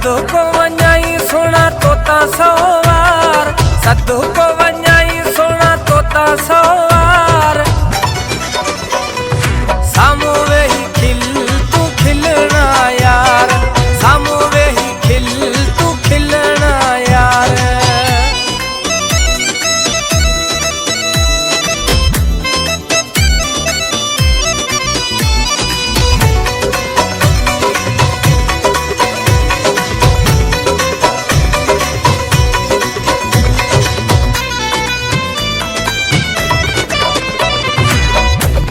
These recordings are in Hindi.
सदु को वञाई सोना तोता सवार, सदु को वञाई सोना तोता सवार। सामू वेही खिल तू खिलना यार, सामू वेही खिल तू खिलना यार।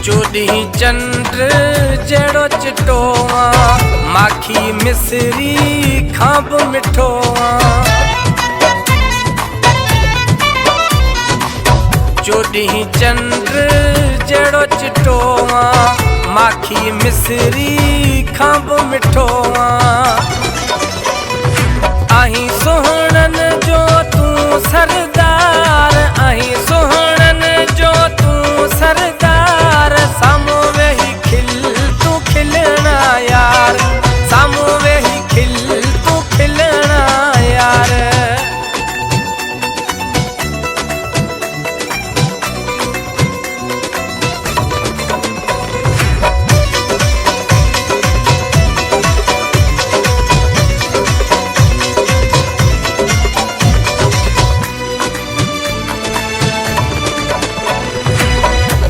चोॾहीं चंद्र जहिड़ो चिटो माखी मिसरी खां बि मिठो चोॾहीं चंद्र जहिड़ो चिटो माखी मिसरी खां बि मिठो आहीं सुहिणनि जो तूं सरदार, आहीं सुहिणनि जो तूं सरदार। सामू वेही खिल तू खिलना यार, सामू वेही खिल तू खिलना यार।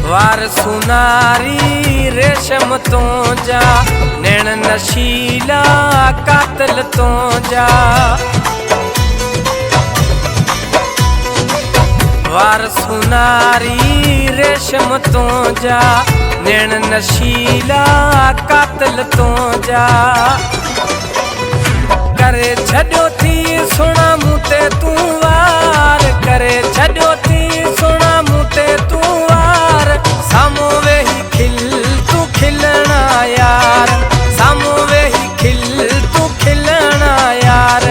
वार सुनारी रेशम तो जा, नैण नशीला कातिल तो जा। वार सुनारी रेशम तो जा, नैण नशीला कातिल तो जा। करे छॾियो थी सुणा मूं ते तूं वार, करे छॾियो थी सुणा मूं ते तूं वार। सामू वेही खिल तू खिलना यार, सामू वेही खिल तू खिलना यार।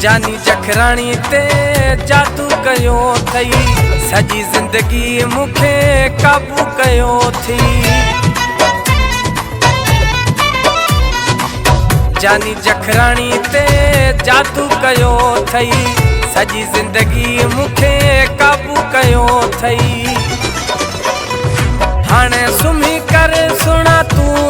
जानी जखराणी ते जादू कयो थई, सॼी ज़िंदगी मूंखे काबू कयो थी। जानी जखराणी ते जादू कयो थई, सॼी ज़िंदगी मूंखे काबू कयो थई। हाणे सुम्ही कर सुणा तूं